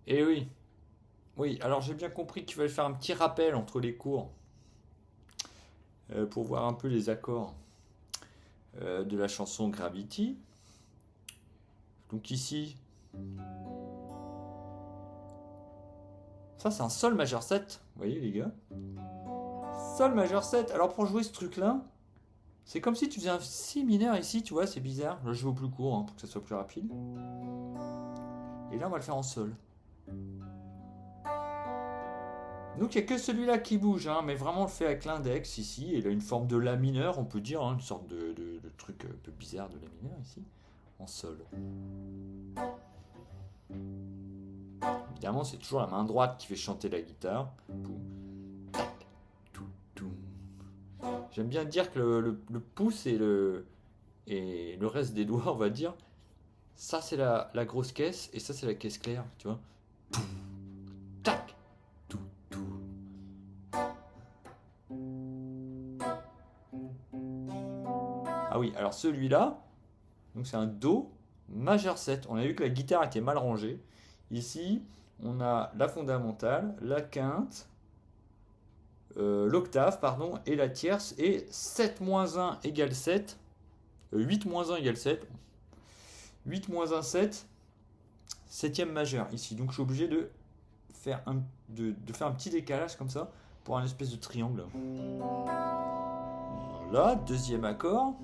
Et oui, oui, alors j'ai bien compris qu'il fallait faire un petit rappel entre les cours pour voir un peu les accords de la chanson Gravity. Donc ici, ça c'est un Sol majeur 7, vous voyez les gars? Sol majeur 7. Alors pour jouer ce truc-là, c'est comme si tu faisais un Si mineur ici, tu vois, c'est bizarre. Là je vais au plus court pour que ça soit plus rapide. Et là on va le faire en Sol. Donc il n'y a que celui-là qui bouge, hein, mais vraiment on le fait avec l'index ici. Et il a une forme de La mineur, on peut dire, hein, une sorte de truc un peu bizarre de La mineur ici, en Sol. Évidemment, c'est toujours la main droite qui fait chanter la guitare. J'aime bien dire que le pouce et le reste des doigts, on va dire, ça c'est la grosse caisse et ça c'est la caisse claire, tu vois. Tac, tout, tout. Ah oui, alors celui-là, donc c'est un Do majeur 7. On a vu que la guitare était mal rangée. Ici, on a la fondamentale, la quinte, l'octave, pardon, et la tierce, et 7 moins 1 égale 7, 8 moins 1 égale 7, 8 moins 1, 7, septième majeur ici. Donc je suis obligé de faire un petit décalage comme ça pour un espèce de triangle. Là, deuxième accord,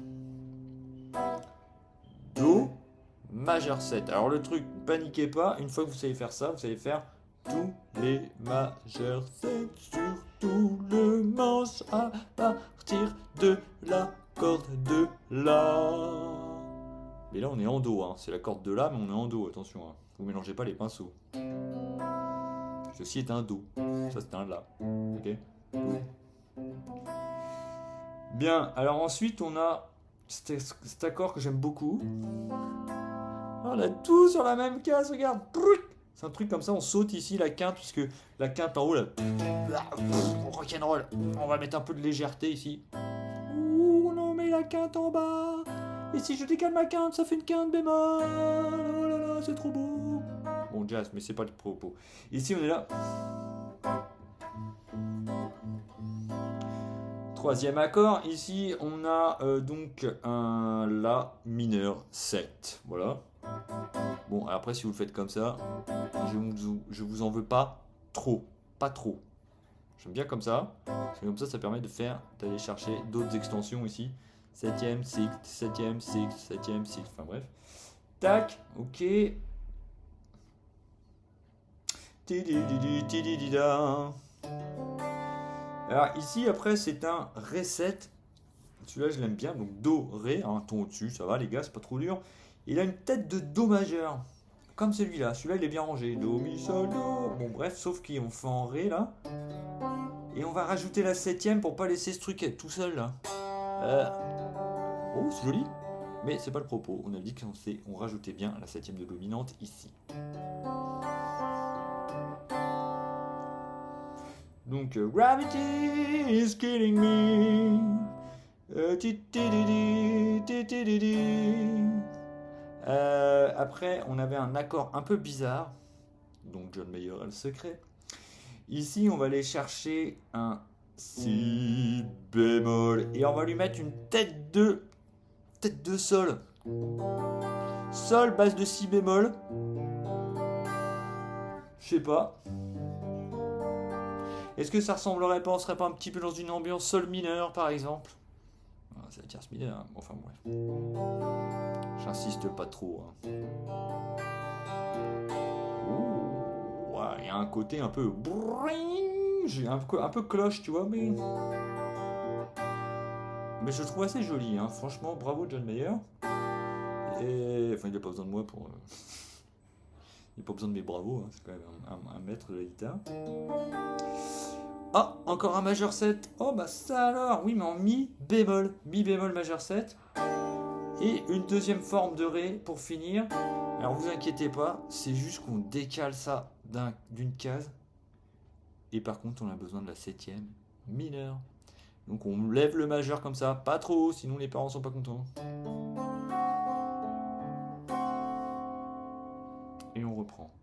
Do majeur 7. Alors le truc, paniquez pas, une fois que vous savez faire ça, vous savez faire tous les majeurs 7 sur tout le manche à partir de la corde de La. Mais là on est en Do, hein. C'est la corde de La, mais on est en Do, attention, hein. Vous mélangez pas les pinceaux. Ceci est un Do, ça c'est un La. Ok. Bien, alors ensuite on a cet accord que j'aime beaucoup. On a tout sur la même case, regarde. C'est un truc comme ça, on saute ici la quinte, puisque la quinte en haut, là. Rock'n'roll. On va mettre un peu de légèreté ici. Ouh, on en met la quinte en bas. Et si je décale ma quinte, ça fait une quinte bémol. Oh là là, c'est trop beau. Bon, jazz, mais c'est pas le propos. Ici, on est là. Troisième accord, ici on a donc un La mineur 7. Voilà. Bon, après si vous le faites comme ça, je vous en veux pas trop. Pas trop. J'aime bien comme ça. Parce que comme ça permet d'aller chercher d'autres extensions ici. Septième, sixte, septième, sixte, septième, sixte. Enfin bref. Tac, ok. Tidididididida. Alors ici, après, c'est un Ré 7. Celui-là, je l'aime bien. Donc Do, Ré, un ton au-dessus, ça va les gars, c'est pas trop dur. Il a une tête de Do majeur. Comme celui-là. Celui-là, il est bien rangé. Do, Mi, Sol, Do. Bon, bref, sauf qu'on fait en Ré là. Et on va rajouter la septième pour pas laisser ce truc être tout seul là. Euh, Oh, c'est joli. Mais c'est pas le propos. On a dit qu'on rajoutait bien la septième de dominante ici. Donc, Gravity is killing me. Après, on avait un accord un peu bizarre. Donc, John Mayer a le secret. Ici, on va aller chercher un Si bémol. Et on va lui mettre une tête de Sol. Sol, base de Si bémol. Je sais pas. Est-ce que ça ressemblerait pas, on serait pas un petit peu dans une ambiance Sol mineur par exemple? Ah, c'est la tierce mineure, hein. Enfin bref. J'insiste pas trop, hein. Ouh, ouais, il y a un côté un peu. J'ai un peu cloche, tu vois, mais je le trouve assez joli, hein. Franchement, bravo John Mayer. Et enfin, il n'a pas besoin de moi pour. Il n'a pas besoin de mes bravos, hein. C'est quand même un maître de la guitare. Ah, encore un majeur 7. Oh bah ça alors, oui mais en mi bémol. Mi bémol majeur 7. Et une deuxième forme de Ré pour finir. Alors vous inquiétez pas, c'est juste qu'on décale ça d'une case. Et par contre on a besoin de la septième mineure. Donc on lève le majeur comme ça, pas trop, sinon les parents sont pas contents. Et on reprend.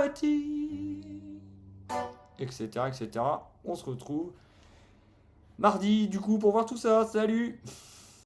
sympathie, etc., etc. On se retrouve mardi, du coup, pour voir tout ça. Salut!